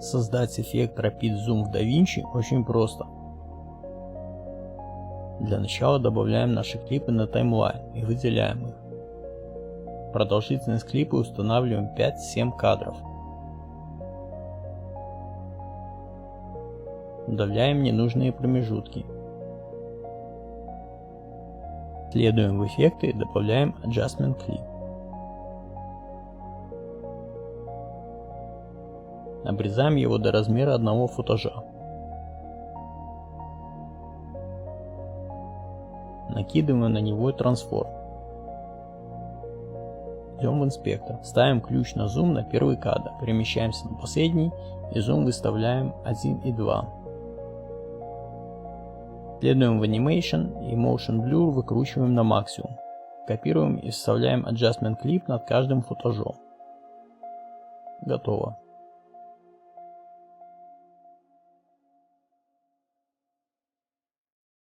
Создать эффект Rapid Zoom в DaVinci очень просто. Для начала добавляем наши клипы на таймлайн и выделяем их. Продолжительность клипа устанавливаем 5-7 кадров. Удаляем ненужные промежутки. Следуем в эффекты и добавляем Adjustment Clip. Обрезаем его до размера одного футажа. Накидываем на него трансформ. Идем в инспектор. Ставим ключ на зум на первый кадр. Перемещаемся на последний и зум выставляем 1 и 2. Следуем в Animation и Motion Blur выкручиваем на максимум. Копируем и вставляем Adjustment Clip над каждым футажом. Готово.